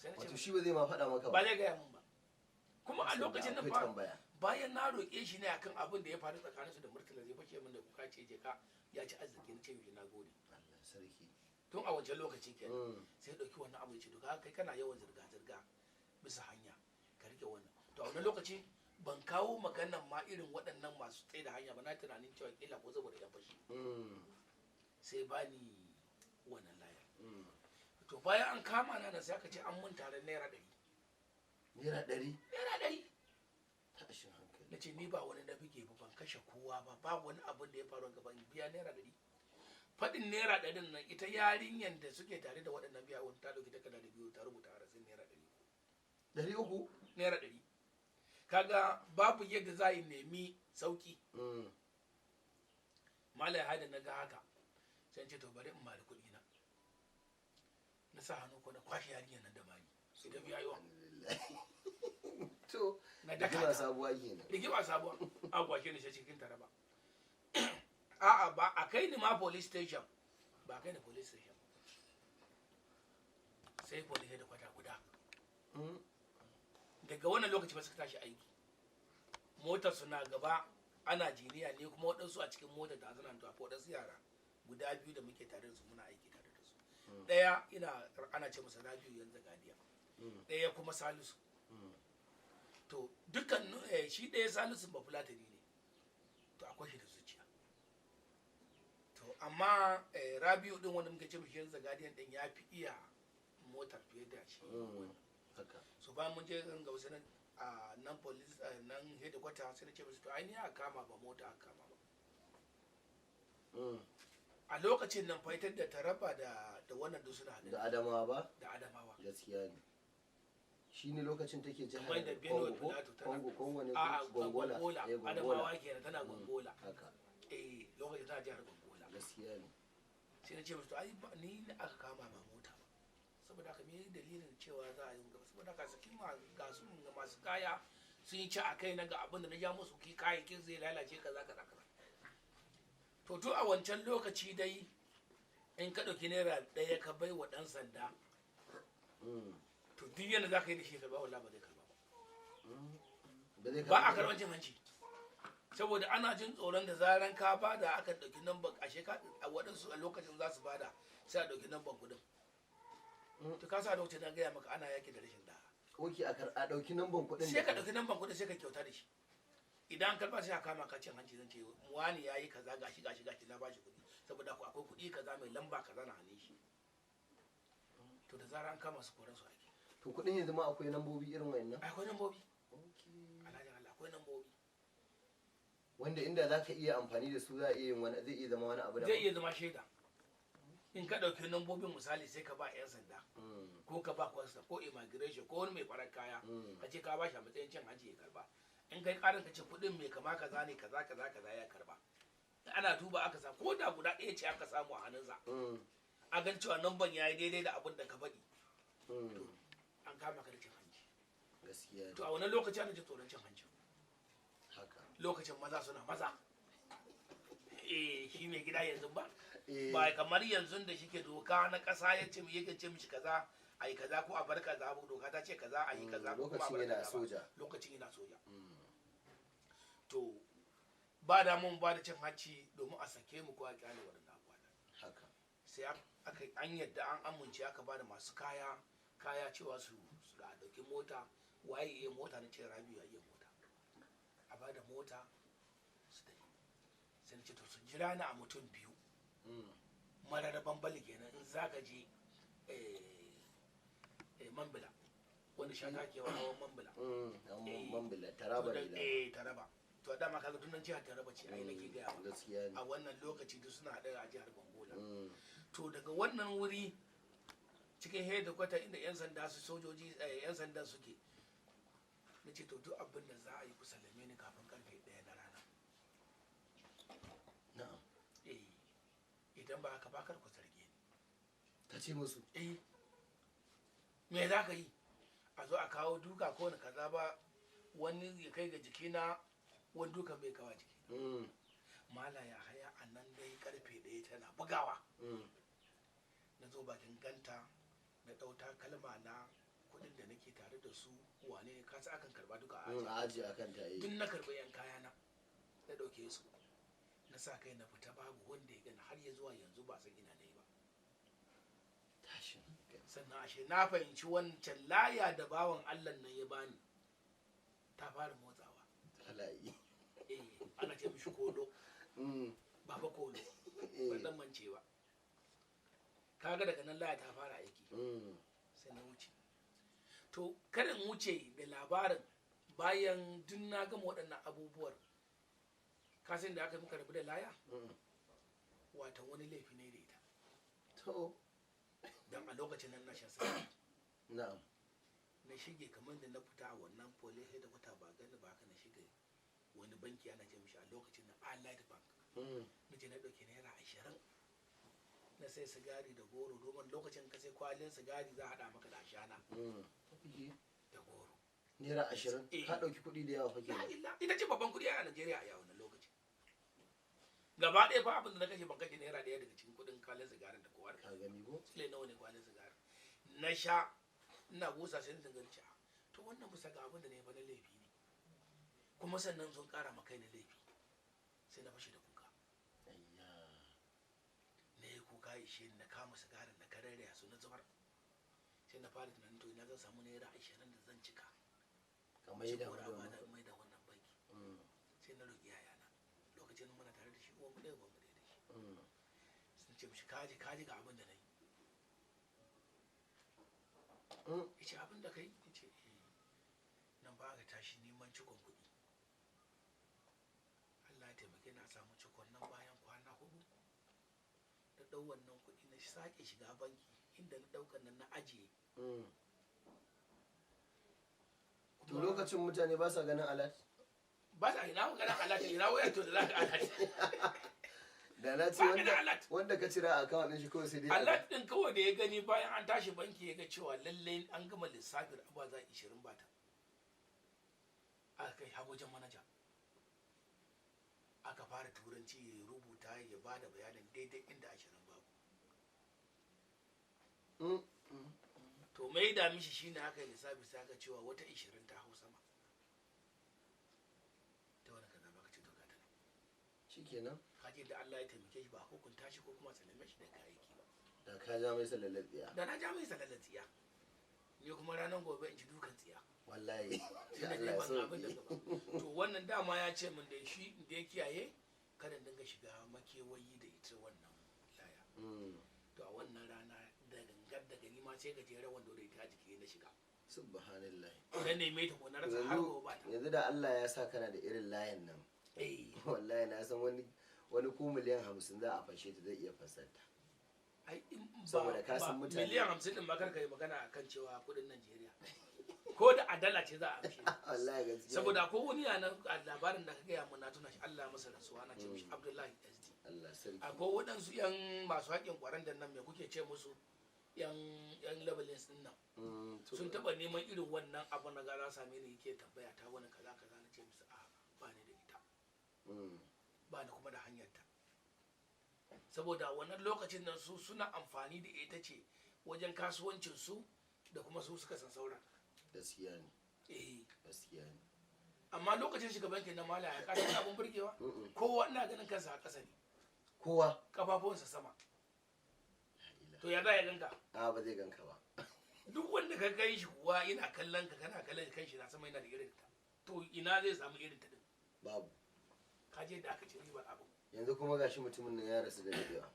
wato shi ba zai ma faɗa maka ba zai gaya mun ba. Kuma a lokacin nan fa bayan na roƙe shi ne akan abin da ya faru tsakaninsu da Murtala zai fashe min da kuka ce je ka ya ci arziki na ce mishi na gode. Allah sarki. Tun a wancan lokaci kenan sai ɗauki wannan abu ya ce to kai kana yawan zirga-zirga bisa hanya ka rike wannan. To a wannan lokaci ban kawo maganan ma irin waɗannan masu tsaye da hanya ba, na tunanin cewa kila ko saboda yan fashi. Sai bani wannan layar. To bayan an kama na sai aka ce an mun taron naira 100. Naira 100? Naira 100. Tashin hankali. Na ce ni ba wani na bige ba, ban kashe kowa ba, ba wani abin da ya faru gaban biya naira 100. Faɗin naira 100 nan ita yarinyar da suke tare da waɗannan biya wani ta ɗauki takarda da biyu ta rubuta harasin naira 100. 300? Naira 100. Kaga babu yadda za yi nemi sauki. Malai haida na ga haka sai ce to bari in mali kuɗi na sa hannu ko na kwashe yarinyar nan da mali sai ta biya yawa. To na daka rigima sabuwa kenan. Rigima sabuwa a kwashe ni sai cikin Taraba. A'a ba a kai ni ma police station, ba a kai ni police station sai police da kwata guda. Daga wannan lokaci ba suka tashi aiki, motar suna gaba ana jiniya ne, kuma waɗansu a cikin motar da suna tafi waɗansu yara guda biyu da muke tare da su muna aiki tare da su. Ɗaya ana ce masa Rabiu yanzu Gadiya, ɗaya kuma Salisu. To dukkan shi ɗaya Salisu ba Fulatani ne, to akwai shi da zuciya. To amma Rabiu ɗin wanda muke ce mishi yanzu Gadiyan ɗin ya fi iya motar fiye da shi. So bayan mun je ga wasu nan a nan police nan headquarter sai na ce musu to ai ni aka kama ba mota aka kama ba. A lokacin nan faitar da Taraba da wannan da suna da Adamawa ba? Da Adamawa. Gaskiya ne. Shi ne lokacin take jihar Kongo ne Gongola. Adamawa kenan tana Gongola. Haka. Lokacin tana jihar Gongola. Gaskiya ne. Sai na ce musu to ai ni aka kama ba mota ba. Saboda haka me dalilin cewa za a yi gaba, saboda haka sakin ga su ga masu kaya sun yi ci a kai na ga abin da na ja musu ki kayayyakin zai lalace kaza. To tun a wancan lokaci dai in ka ɗauki naira 1 ka bai wa ɗan sanda, to duk yadda za ka yi da shi karɓa wallahi ba zai karɓa ba. Ba a karɓar cin hanci, saboda ana jin tsoron da zaran ka bada aka ɗauki namban a waɗansu a lokacin za su bada sai a ɗauki namban kuɗin. To ka sa lokacin na gaya maka ana yaki da rashin da'a. Oke a ɗauki namban kuɗin. Sai ka ɗauki namban kuɗin sai ka kyauta da shi. Idan karɓa sai a kama ka cin hanci, zan ce wani ya yi kaza gashi na bashi kuɗi saboda akwai kuɗi kaza mai lamba kaza na hannun shi. To da zarar an kama su koran su ake. To kuɗin yanzu ma akwai nambobi irin wayannan? Akwai nambobi. Alhaji Allah akwai nambobi. Wanda inda za ka iya amfani da su za a iya yin wani, zai iya zama wani abu da zai iya zama shaida. In ka ɗauki nambobin misali sai ka ba 'yan sanda ko ka ba kwasta ko immigration ko wani mai farar kaya ka ce ka ba shi a matsayin cin hanci ya karba. In kai karin ka ce kuɗin mai kama kaza ne kaza ya karba. Ana duba aka sa ko da guda ɗaya ce aka samu a hannunsa. A gan cewa namban ya yi daidai da abin da ka faɗi. To an kama ka da cin hanci. Gaskiya. To a wani lokaci ana ji tsoron cin hanci. Haka. Lokacin maza suna maza. Shi mai gida yanzu ba. Ba kamar yanzu da shike doka na ƙasa ya ce yake ce mishi kaza a yi kaza ko a bar kaza, doka ta ce kaza a yi kaza ko a bar kaza. Lokacin yana soja. To ba da mun ba da cin hanci domin a sake mu ko a kyale waɗannan abubuwa. Haka. Sai an yadda an amince aka ba da masu kaya cewa su da ɗauki mota, waye iya mota na ce Rabiu ya iya mota. A ba da mota su da sai ce to su jira ni a mutum biyu. Mararaban bali kenan in za ka je Mambila wani shaka ke wa hawan Mambila. Mambila Taraba ne. Taraba. To dama kaga tunan jihar Taraba ce ai nake gaya wa. Gaskiya ne. A wannan lokaci duk suna haɗe a jihar Gongola. To daga wannan wuri cikin headquarter inda 'yan sanda su sojoji 'yan sandan suke, na ce to duk abin da za a yi ku sallame ni kafin karfe 1 na rana. Na'am. Idan ba haka bakar ku zarge ni. Ka ce musu? Me za ka yi? A zo a kawo duka ko wani kaza ba, wani ya kai ga jikina, wani duka bai kawa jikina. Mala ya haya a nan dai karfe 1 tana bugawa. Na zo bakin ganta na ɗauta kalma na kuɗin da nake tare da su wane ne kasa akan karba duka a a aji akan ta yi duk na karɓi yan kayana na ɗauke su na sa kai na fita babu wanda ya gani har ya zuwa yanzu ba san ina ne ba tashin sannan ashe na fahimci wancan laya da bawan Allah nan ya bani ta fara motsawa halayi ana ce mishi kolo baba kolo ban dan mance ba kaga daga nan laya ta fara aiki sai na wuce to kada in wuce da labarin bayan duk na gama waɗannan abubuwar kasan da aka yi muka rabu da laya wata wani laifi ne da ita to don a lokacin nan na shan sa na'am na shige kamar da na fita a wannan police da wata ba gani ba haka na shige wani banki ana ce mishi a lokacin nan Allied Bank na je na ɗauki naira 20 na sai sigari da goro domin lokacin ka sai kwalin sigari za a haɗa maka da ashana da goro naira 20 ka ɗauki kuɗi da yawa fa kenan ita ce babban kuɗi a Najeriya a yawon lokacin gaba ɗaya fa abin da na kashe ban kashe naira ɗaya daga cikin kuɗin kwalin sigarin da kowa da ka gani ko sai nawa ne kwalin sigarin na sha ina busa sai na danganci to wannan bisa ga abin da ne fa na laifi ne kuma sannan sun ƙara maka na laifi sai na fashe da kuka na yi kuka ishe na kama sigarin na kararraya su na zubar sai na fara tunanin to ina zan samu naira 20 da zan cika kamar yadda mai da wannan banki sai na roƙi yayana lokacin muna tare da shi uwan mu ɗaya uwan mu ɗaya da shi sun ce mishi kaji ga abin da na yi ya ce abin da ka yi ya ce nan ba ka tashi neman cikon kuɗi Allah ya taimake na samu cikon nan bayan kwana 4 da ɗau wannan kuɗi na sake shiga banki inda na ɗaukan nan na ajiye to lokacin mutane ba sa ganin alat ba sa ina ganin alat ina waya to da za ka alat da na ce wanda ka cira a akawun ɗin shi kawai sai dai alat ɗin kawai da ya gani bayan an tashi banki ya ga cewa lallai an gama lissafin abuwa za 20 bata aka kai har wajen manaja aka fara turanci ya rubuta ya ba da bayanin daidai inda 20 babu to mai da mishi shine aka yi lissafi sai aka cewa wata 20 ta hau sama ta wani kaza baka ce to gata nan shikenan kaje da Allah ya taimake shi ba hukunta shi ko kuma sallame shi daga aiki ba da ka ja mai salalar tsiya da na ja mai salalar tsiya ni kuma ranar gobe in ji dukan tsiya wallahi Allah ya so to wannan dama ya ce min da shi da ya kiyaye kada dinga shiga makewayi da ita wannan laya to a wannan rana da gangar da gani ma sai gajeren wanda da ita jiki na shiga subhanallah dan neme ta ko na rasa har gobe ba ta yanzu da Allah ya sa kana da irin layin nan wallahi na san wani ko miliyan 50 za a fashe ta zai iya fasarta ai saboda ka san mutane miliyan 50 din ma karka yi magana akan cewa kudin Najeriya ko da adala ce za a amshe wallahi gaskiya saboda ko wani yana labarin da ka gaya mun na tuna shi Allah masa rasuwa na ce mishi Abdullahi SD Allah sarki akwai waɗansu yan masu haƙin ƙwaron da nan me kuke ce musu yan labelins din nan sun taɓa neman irin wannan abu na gara same ni yake tambaya ta wani kaza na ce musu a ba ni da ita ba ni kuma da hanyar ta saboda wannan lokacin nan su suna amfani da ita ce wajen kasuwancin su da kuma su suka san sauran gaskiya ne gaskiya ne amma lokacin shugaban na mala ya kasa abun burgewa kowa ina ganin kansa a ƙasa ne kowa kafafuwansa sama to ya za ya ganka a ba zai ganka ba duk wanda ka kai shi kuwa yana kallon ka kana kallon kan shi na sama yana da irin ta to ina zai samu irin ta din babu ka je da aka ci ribar abu yanzu kuma gashi mutumin nan ya rasu da dadewa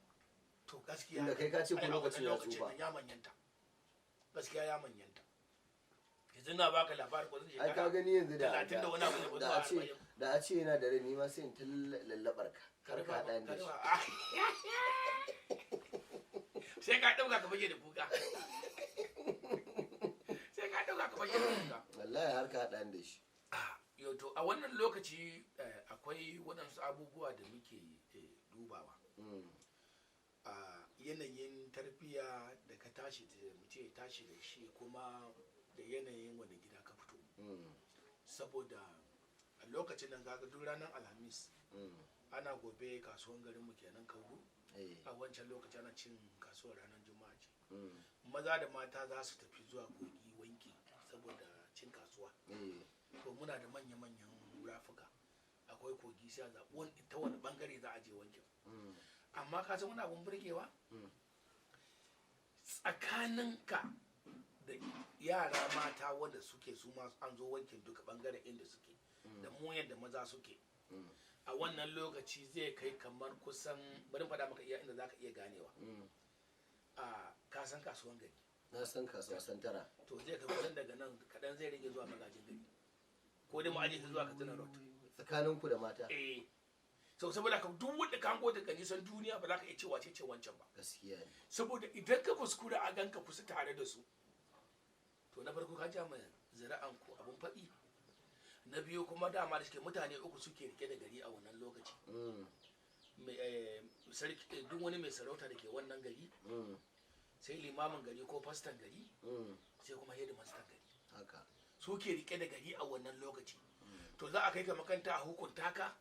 to gaskiya inda kai ka ce ko lokacin ya tsufa ya manyanta gaskiya ya manyanta yanzu na baka labarin ko zai ai ka gani yanzu da 30 da wani abu da a ce yana da rai ni ma sai in ta lallabar ka kar ka hada ni da shi sai ka dauka ka baje da kuka sai ka dauka ka baje da kuka wallahi har ka hada ni da shi yau to a wannan lokaci akwai waɗansu abubuwa da muke dubawa a yanayin tarbiyya da ka tashi da mutum ya tashi da shi kuma da yanayin wani gida ka fito saboda a lokacin nan gaga duk ranar alhamis ana gobe kasuwan garinmu kenan kauru a wancan lokaci ana cin kasuwar ranar juma'a ce maza da mata za su tafi zuwa kogi wanki saboda cin kasuwa eh to muna da manya-manyan rafuka akwai kogi sai a zaɓi ta wani bangare za a je wankin amma ka san wani abun burgewa tsakaninka da yara mata wanda suke su ma an zo wankin duka bangaren inda suke da mu yadda maza suke a wannan lokaci zai kai kamar kusan bari faɗa maka iya inda zaka iya ganewa a kasan kasuwan gari na san kasuwa santara to zai kai kusan daga nan kaɗan zai rage zuwa magajin gari ko dai mu aje shi zuwa katsina road tsakaninku da mata sau saboda ka duk wanda ka hango daga nisan duniya ba za ka iya cewa ce wancan ba gaskiya ne saboda idan ka fuskura a ganka kusa tare da su to na farko ka ja mai zira'an ku abun faɗi na biyu kuma dama da suke mutane uku suke rike da gari a wannan lokaci duk wani mai sarauta da ke wannan gari sai limamin gari ko fastan gari sai kuma hedimastan gari haka suke rike da gari a wannan lokaci to za a kai ka makanta a hukunta ka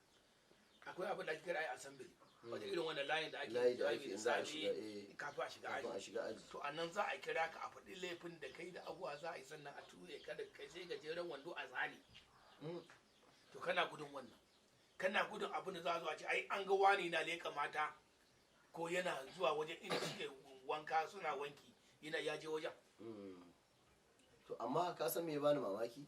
akwai abin da ake kira assembly wajen irin wannan layin da ake jawabi da safe kafin a shiga aji to a nan za a kira ka a faɗi laifin da kai da abuwa za a yi sannan a ture ka da kai sai gajeren wando a zane to kana gudun wannan kana gudun abin da za a zo a ce ai an ga wani na leƙa mata ko yana zuwa wajen inda suke wanka suna wanki yana ya je wajen to amma ka san me bani mamaki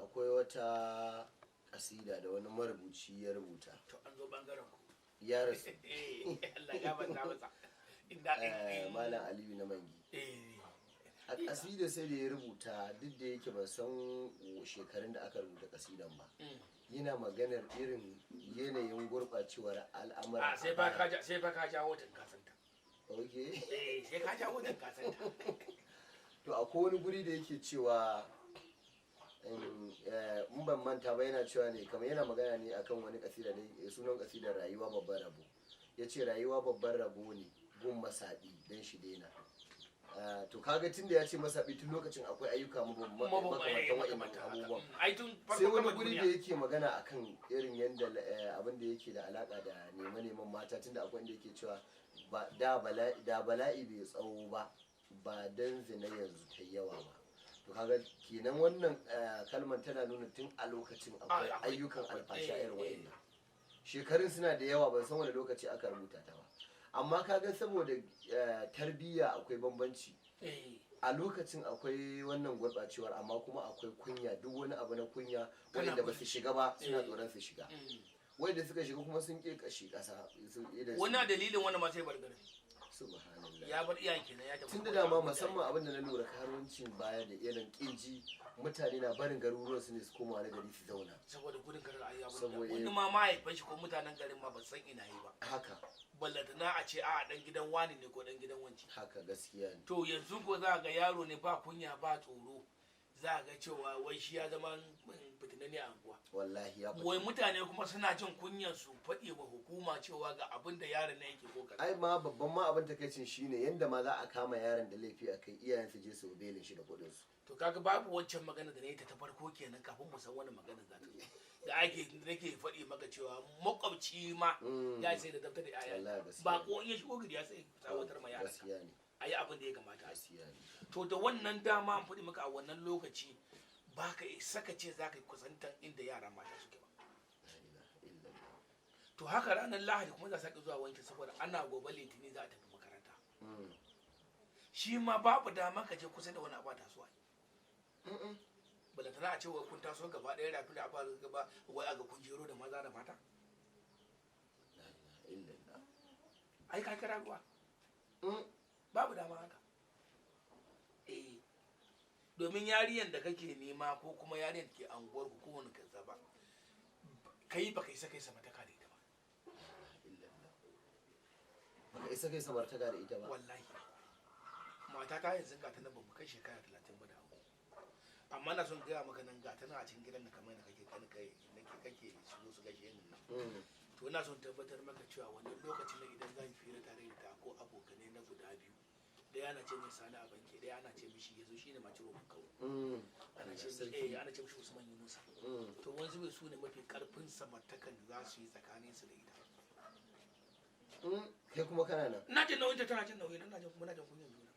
akwai wata kasida da wani marubuci ya rubuta to an zo bangaren ku ya rasu Allah ya banta masa inda malam Aliyu na Mangi a kasida sai da ya rubuta duk da yake ban san shekarun da aka rubuta kasidan ba yana maganar irin yanayin gurɓacewar al'amura sai fa ka jawo tan kasanta okay sai ka jawo tan kasanta to akwai wani guri da yake cewa in ban manta ba yana cewa ne kamar yana magana ne akan wani kasida ne sunan kasidar rayuwa babban rabo ya ce rayuwa babban rabo ne gun masaɗi don shi daina to kaga tun da ya ce masaɗi tun lokacin akwai ayyuka makamantan wa'in abubuwan sai wani guri da yake magana akan irin yadda abin da yake da alaka da neman mata tun da akwai inda yake cewa da bala'i bai tsawo ba don zina yanzu ta yawa ba to kaga kenan wannan kalmar tana nuna tun a lokacin akwai ayyukan alfasha irin wa'annan shekarun suna da yawa ban san wani lokaci aka rubuta ta ba amma kaga saboda tarbiyya akwai bambanci a lokacin akwai wannan gurɓacewar amma kuma akwai kunya duk wani abu na kunya wanda ba su shiga ba suna tsoron su shiga wanda suka shiga kuma sun ƙe kashi ƙasa wannan dalilin wani ma sai bargare subhanallah ya bar iyayen kenan ya tafi tun da dama musamman abin da na lura karuwancin baya da irin kinji mutane na barin garuruwan su ne su koma wani gari su zauna saboda gudun karar ayyabu wani ma mahaifan shi ko mutanen garin ma ba san ina yi ba haka ballatana a ce a dan gidan wani ne ko dan gidan wanci haka gaskiya ne to yanzu ko za ga yaro ne ba kunya ba tsoro za ga cewa wai shi ya zama fitinanne a anguwa wallahi ya wai mutane kuma suna jin kunyar su faɗi wa hukuma cewa ga abin da yaron na yake kokari ai ma babban ma abin takaicin shine yanda ma za a kama yaron da laifi a kai iyayen su je su belin shi da kuɗin su to kaga babu wancan magana da na yi ta farko kenan kafin mu san wani magana za ta zo da nake faɗi maka cewa makwabci ma ya sai da daftar da yaya ba ko in ya shigo gari ya sai tsawatar ma yara gaskiya ne ayi abin da ya kamata a gaskiya ne to da wannan dama an faɗi maka a wannan lokaci ba ka saka ce za ka yi kusantan inda yara mata suke ba to haka ranar lahadi kuma za a sake zuwa wanki saboda ana gobe litini za a tafi makaranta shi ma babu dama ka je kusa da wani abu tasowa balantana a ce wai kun taso gaba ɗaya rafi da abu gaba wai a ga kun jero da maza da mata ai ka kira ruwa babu dama haka domin yariyan da kake nema ko kuma yariyan da ke anguwar ku ko wani kaza ba kai ba kai sakai sama ta kare ita ba baka isa kai samartaka da ita ba wallahi mata ta yanzu ga ta nan ba mu kai shekara 30 ba da hagu amma na son gaya maka nan ga ta nan a cikin gidan da kamar da kake shigo su gashi yin nan to ina son tabbatar maka cewa wannan lokacin da idan zan fira tare da ta ko abokanai na guda biyu da yana ce mai sani a banki da yana ce mishi yazo shine ma ciro kawo ana ce mishi Usman Yunusa to wani zube su ne mafi karfin samartakan da za su yi tsakanin su da ita kai kuma kana nan na jin nauyin ta tana jin nauyin na jin muna jin kunyan juna